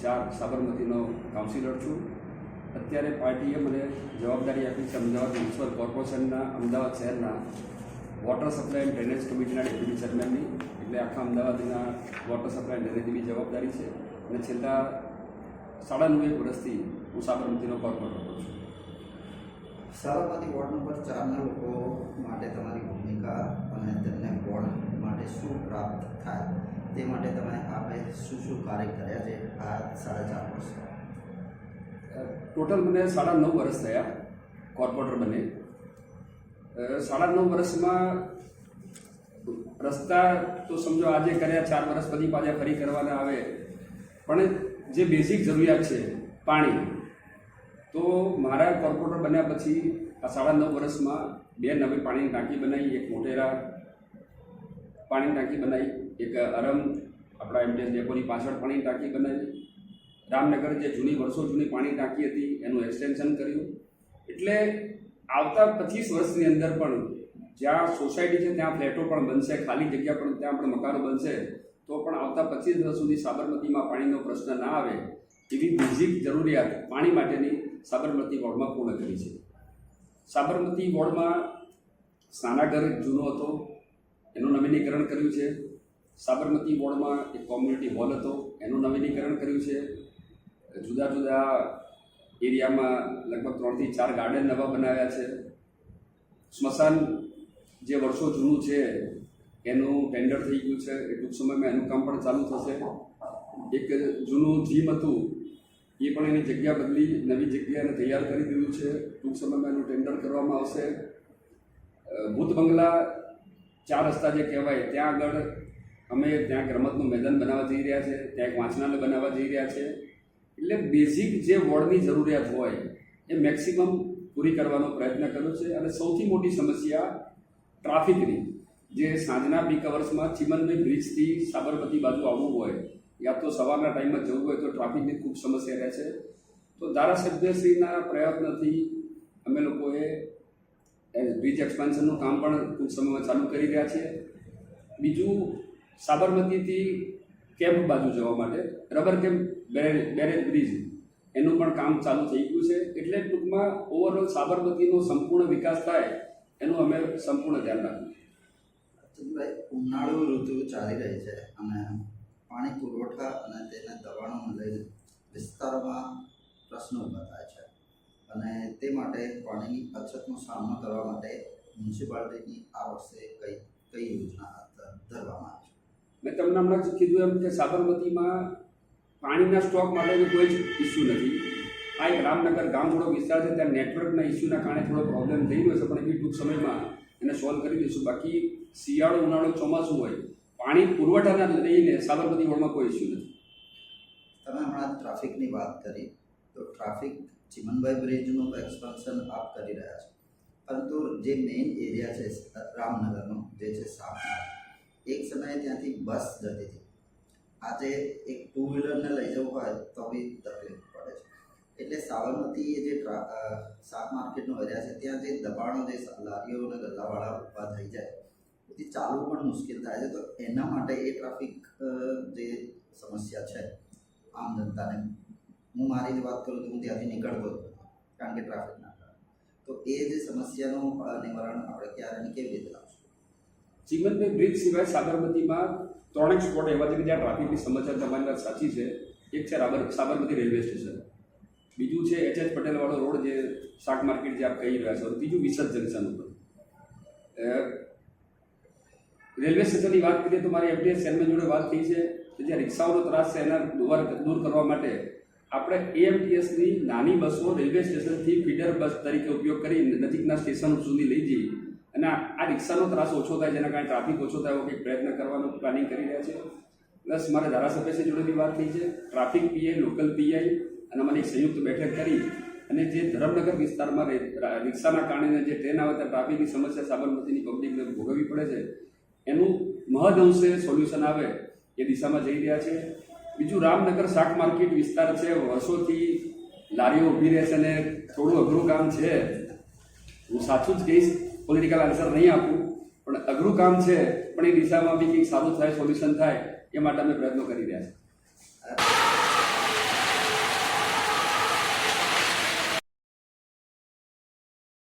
4 સાબરમતીનો councillor છું. અત્યારે પાર્ટીએ મને જવાબદારી આપી છે અમદાવાદ મ્યુનિસિપલ કોર્પોરેશનના અમદાવાદ શહેરના વોટર સપ્લાય એન્ડ ડ્રેનેજ કમિટીના ડેપ્યુટી ચેરમેનની. એટલે આખા અમદાવાદના વોટર સપ્લાય એન્ડ ડ્રેનેજની જવાબદારી છે અને છેલ્લા 9.5 વર્ષથી હું સાબરમતીનો કોર્પોરેટર છું. સાબરમતી વોર્ડ નંબર 4ના લોકો માટે તમારી ભૂમિકા અને તેમને વોર્ડ માટે શું પ્રાપ્ત થાય તે માટે તમે આપણે શું કાર્ય કર્યા છે આ 4.5 વર્ષ? ટોટલ મને 9.5 વર્ષ થયા કોર્પોરેટર બને. 9.5 વર્ષમાં રસ્તા તો સમજો આજે કર્યા, 4 વર્ષ પછી પાછા ફરી કરવાના આવે, પણ જે બેઝિક જરૂરિયાત છે પાણી, તો મારા કોર્પોરેટર બન્યા પછી આ 9.5 વર્ષમાં 2 નવી પાણીની ટાંકી બનાવી, એક મોટેરા પાણીની ટાંકી બનાવી, એક અરમ આપણા એમટીએસ ડેપોની પાછળ પાણીની ટાંકી બનાવી, રામનગર જે વર્ષો જૂની પાણીની ટાંકી હતી એનું એક્સટેન્શન કર્યું. એટલે આવતા 25 વર્ષની અંદર પણ જ્યાં સોસાયટી છે ત્યાં ફ્લેટો પણ બનશે, ખાલી જગ્યા પણ ત્યાં પણ મકાનો બનશે, તો પણ આવતા 25 વર્ષ સુધી સાબરમતીમાં પાણીનો પ્રશ્ન ના આવે એવી બેઝિક જરૂરિયાત પાણી માટેની સાબરમતી વોર્ડમાં પૂર્ણ કરી છે. સાબરમતી વોર્ડમાં સ્નાનાગર જૂનો હતો એનું નવીનીકરણ કર્યું છે. સાબરમતી વોર્ડમાં એક કોમ્યુનિટી હોલ હતો એનું નવીનીકરણ કર્યું છે. જુદા જુદા એરિયામાં લગભગ 3 થી 4 ગાર્ડન નવા બનાવ્યા છે. સ્મશાન જે વર્ષો જૂનું છે એનું ટેન્ડર થઈ ગયું છે, એ ટૂંક સમયમાં એનું કામ પણ ચાલુ થશે. એક જૂનું જીમ હતું એ પણ એની જગ્યા બદલી નવી જગ્યાને તૈયાર કરી દીધું છે, ટૂંક સમયમાં એનું ટેન્ડર કરવામાં આવશે. ભૂત બંગલા 4 રસ્તા જે કહેવાય ત્યાં આગળ અમે ત્યાં રમતનું મેદાન બનાવવા જઈ રહ્યા છે, ત્યાં એક વાંચનાલય બનાવવા જઈ રહ્યા છે. એટલે બેઝિક જે વોર્ડની જરૂરિયાત હોય એ મેક્સિમમ પૂરી કરવાનો પ્રયત્ન કર્યો છે. અને સૌથી મોટી સમસ્યા ટ્રાફિકની, જે સાંજના પીક અવર્સમાં ચીમનભાઈ બ્રિજથી સાબરમતી બાજુ આવવું હોય યા તો સવારના ટાઈમમાં જવું હોય તો ટ્રાફિકની ખૂબ સમસ્યા રહે છે. તો ધારાસભ્યશ્રીના પ્રયત્નથી અમે લોકોએ બ્રિજ એક્સપાન્શનનું કામ પણ ટૂંક સમયમાં ચાલુ કરી રહ્યા છીએ. બીજું, સાબરમતીથી કેમ્પ બાજુ જવા માટે રબર કેમ્પ બેરેજ બ્રિજ એનું પણ કામ ચાલુ થઈ ગયું છે. એટલે ટૂંકમાં ઓવરઓલ સાબરમતીનો સંપૂર્ણ વિકાસ થાય એનું અમે સંપૂર્ણ ધ્યાન રાખીએ. ભાઈ, ઉનાળુ ઋતુ ચાલી રહી છે અને પાણી પુરવઠા અને તેના દબાણોને લઈને વિસ્તારોમાં પ્રશ્નો ઊભા થાય છે અને તે માટે પાણીની અછતનો સામનો કરવા માટે મ્યુનિસિપાલિટીની આ વર્ષે કઈ યોજના હાથ ધરવામાં આવી છે? મેં તમને હમણાં જ કીધું એમ કે સાબરમતીમાં પાણીના સ્ટોક માટેનો કોઈ જ ઇસ્યુ નથી. આ એક રામનગર ગામવાળો વિસ્તાર છે, ત્યાં નેટવર્કના ઇસ્યુના કારણે થોડો પ્રોબ્લેમ થઈ રહ્યો છે, પણ એ ટૂંક સમયમાં એને સોલ્વ કરી દઈશું. બાકી શિયાળો, ઉનાળો, ચોમાસું હોય, પાણી પુરવઠાના લઈને સાબરમતી વોર્ડમાં કોઈ ઇસ્યુ નથી. તમે હમણાં ટ્રાફિકની વાત કરી, તો ટ્રાફિક ચીમનભાઈ બ્રિજનું એક્સપાન્શન આપ કરી રહ્યા છો, પરંતુ જે મેઇન એરિયા છે રામનગરનો જે છે સાપનાથ, એક સમયે ત્યાંથી બસ જતી હતી. આજે એક 2 વ્હીલરને લઈ જવું હોય તો બી તકલીફ પડે છે. એટલે સાબરમતી એ જે શાક માર્કેટનો એરિયા છે ત્યાં જે દબાણો, જે લારીઓ અને ગલ્લાવાળા ઊભા થઈ જાય, તેથી ચાલવું પણ મુશ્કેલ થાય છે. તો એના માટે એ ટ્રાફિક જે સમસ્યા છે આમ જનતાને, હું મારી જ વાત કરું તો હું ત્યાંથી નીકળતો જ નથી કારણ કે ટ્રાફિકના કારણે. તો એ જે સમસ્યાનું નિવારણ આપણે ક્યારે અને કેવી રીતે લાવશું? ચીમનભાઈ બ્રિજ સિવાય સાબરમતીમાં 3 સ્પોટ એવા છે કે જ્યાં ટ્રાફિકની સમસ્યા તમારી વાત સાચી છે. એક છે સાબરમતી રેલવે સ્ટેશન, બીજું છે એચ પટેલવાળો રોડ જે શાક માર્કેટ જે આપ કહી રહ્યા છો, ત્રીજું વિસદ જંકશન ઉપર. રેલવે સ્ટેશનની વાત કરીએ તો મારી એફડીએસ ચેરમેન જોડે વાત થઈ છે કે જે રિક્ષાઓનો ત્રાસ છે એના દૂર કરવા માટે આપણે એએમટીએસની નાની બસો રેલવે સ્ટેશનથી ફીડર બસ તરીકે ઉપયોગ કરી નજીકના સ્ટેશન સુધી લઈ જઈ અને આ રિક્ષાનો ત્રાસ ઓછો થાય, જેના કારણે ટ્રાફિક ઓછો થાય એવો કંઈક પ્રયત્ન કરવાનો પ્લાનિંગ કરી રહ્યા છે. પ્લસ મારે ધારાસભ્યશ્રી જોડે બી વાત થઈ છે. ટ્રાફિક પીઆઈ, લોકલ પીઆઈ અને મને એક સંયુક્ત બેઠક કરી અને જે ધરમનગર વિસ્તારમાં રિક્ષાના કારણે જે ટ્રેન આવે ત્યાં ટ્રાફિકની સમસ્યા સાબરમતીની પબ્લિકને ભોગવવી પડે છે, એનું મહદઅંશે સોલ્યુશન આવે એ દિશામાં જઈ રહ્યા છે. બીજું, રામનગર શાક માર્કેટ વિસ્તાર છે, વર્ષોથી લારીઓ ઊભી રહે છે અને થોડું અઘરું કામ છે. હું સાચું જ કહીશ, પોલિટિકલ આન્સર નહીં આપું, પણ અઘરું કામ છે, પણ એ દિશામાં બી કંઈક સારું થાય, સોલ્યુશન થાય એ માટે અમે પ્રયત્નો કરી રહ્યા છીએ.